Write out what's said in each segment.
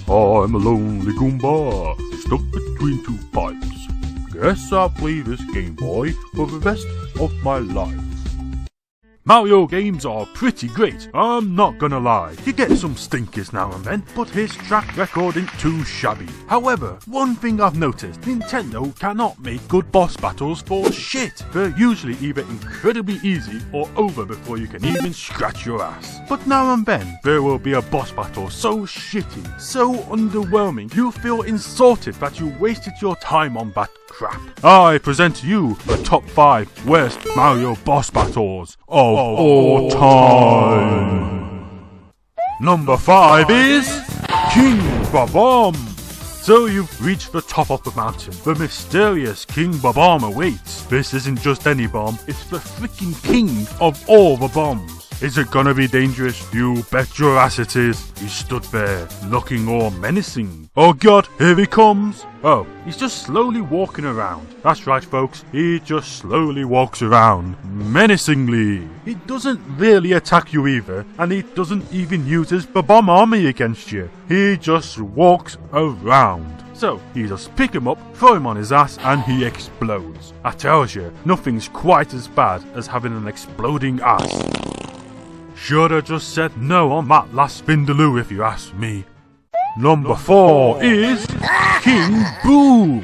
I'm a lonely Goomba, stuck between two pipes. Guess I'll play this Game Boy for the rest of my life. Mario games are pretty great, I'm not gonna lie. You get some stinkers now and then, but his track record ain't too shabby. However, one thing I've noticed, Nintendo cannot make good boss battles for shit. They're usually either incredibly easy or over before you can even scratch your ass. But now and then, there will be a boss battle so shitty, so underwhelming, you feel insulted that you wasted your time on that crap. I present to you the top 5 worst Mario boss battles of all time. Number 5 is King Bob-omb. So you've reached the top of the mountain. The mysterious King Bob-omb awaits. This isn't just any bomb, it's the freaking king of all the bombs. Is it gonna be dangerous? You bet your ass it is. He stood there, looking all menacing. Oh god, here he comes. Oh, he's just slowly walking around. That's right folks, he just slowly walks around, menacingly. He doesn't really attack you either, and he doesn't even use his bomb army against you. He just walks around. So, you just pick him up, throw him on his ass, and he explodes. I tells you, nothing's quite as bad as having an exploding ass. Shoulda just said no on that last Vindaloo if you ask me. Number 4 is King Boo.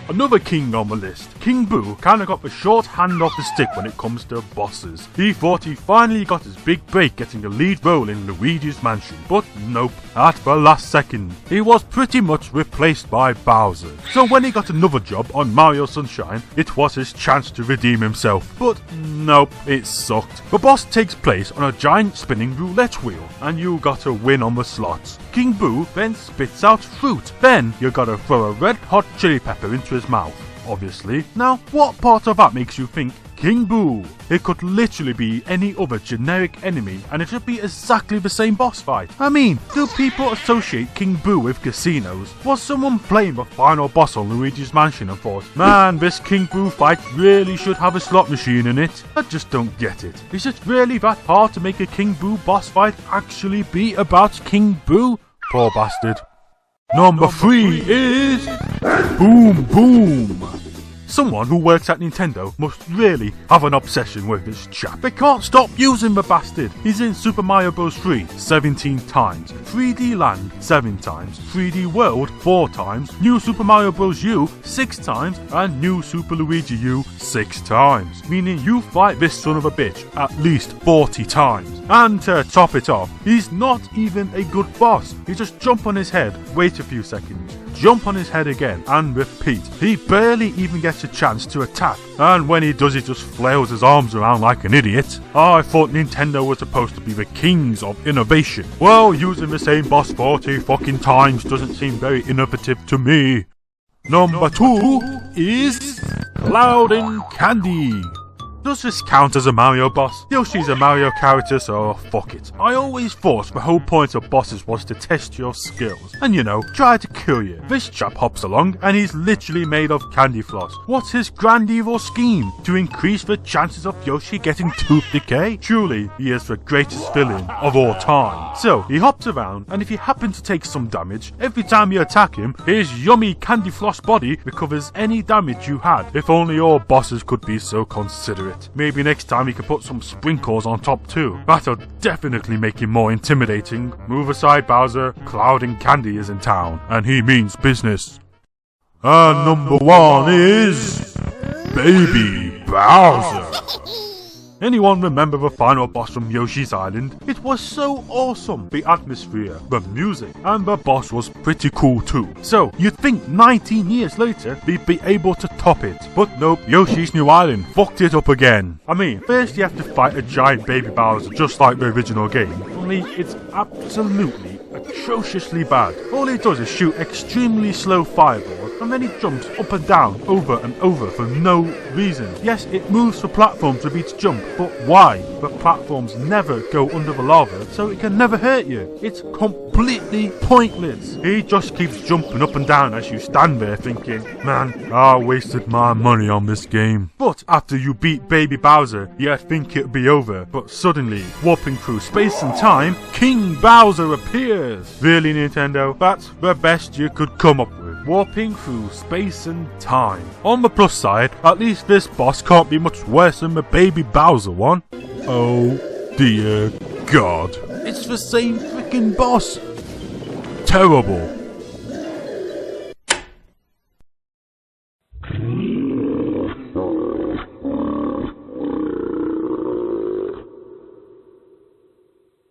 Another king on the list. King Boo kinda got the short hand of the stick when it comes to bosses. He thought he finally got his big break getting a lead role in Luigi's Mansion, but nope, at the last second. He was pretty much replaced by Bowser. So when he got another job on Mario Sunshine, it was his chance to redeem himself. But nope, it sucked. The boss takes place on a giant spinning roulette wheel, and you gotta win on the slots. King Boo then spits out fruit. Then you gotta throw a red hot chili pepper into his mouth, obviously. Now, what part of that makes you think King Boo? It could literally be any other generic enemy and it should be exactly the same boss fight. I mean, do people associate King Boo with casinos? Was someone playing the final boss on Luigi's Mansion and thought, man, this King Boo fight really should have a slot machine in it? I just don't get it. Is it really that hard to make a King Boo boss fight actually be about King Boo? Poor bastard. Number 3 is Boom Boom. Someone who works at Nintendo must really have an obsession with this chap. They can't stop using the bastard. He's in Super Mario Bros. 3 17 times, 3D Land 7 times, 3D World 4 times, New Super Mario Bros. U 6 times, and New Super Luigi U 6 times. Meaning you fight this son of a bitch at least 40 times. And to top it off, he's not even a good boss. You just jump on his head, wait a few seconds, jump on his head again, and repeat. He barely even gets a chance to attack, and when he does, he just flails his arms around like an idiot. I thought Nintendo was supposed to be the kings of innovation. Well, using the same boss 40 fucking times doesn't seem very innovative to me. Number 2 is Cloud and Candy. Does this count as a Mario boss? Yoshi's a Mario character, so fuck it. I always thought the whole point of bosses was to test your skills, and you know, try to kill you. This chap hops along, and he's literally made of candy floss. What's his grand evil scheme? To increase the chances of Yoshi getting tooth decay? Truly, he is the greatest villain of all time. So, he hops around, and if you happen to take some damage, every time you attack him, his yummy candy floss body recovers any damage you had. If only all bosses could be so considerate. Maybe next time you can put some sprinkles on top too. That'll definitely make him more intimidating. Move aside, Bowser. Cloud and Candy is in town, and he means business. And number 1 is Baby Bowser. Anyone remember the final boss from Yoshi's Island? It was so awesome. The atmosphere, the music, and the boss was pretty cool too. So, you'd think 19 years later, they'd be able to top it. But nope, Yoshi's New Island fucked it up again. I mean, first you have to fight a giant baby Bowser just like the original game. Only it's absolutely atrociously bad. All he does is shoot extremely slow fireballs and then he jumps up and down over and over for no reason. Yes, it moves for platforms to beat jump, but why? The platforms never go under the lava, so it can never hurt you. It's completely pointless. He just keeps jumping up and down as you stand there thinking, man, I wasted my money on this game. But after you beat Baby Bowser, you'd think it'd be over, but suddenly, warping through space and time, King Bowser appears. Really, Nintendo? That's the best you could come up with. Warping through space and time. On the plus side, at least this boss can't be much worse than the Baby Bowser one. Oh dear God. It's the same freaking boss. Terrible.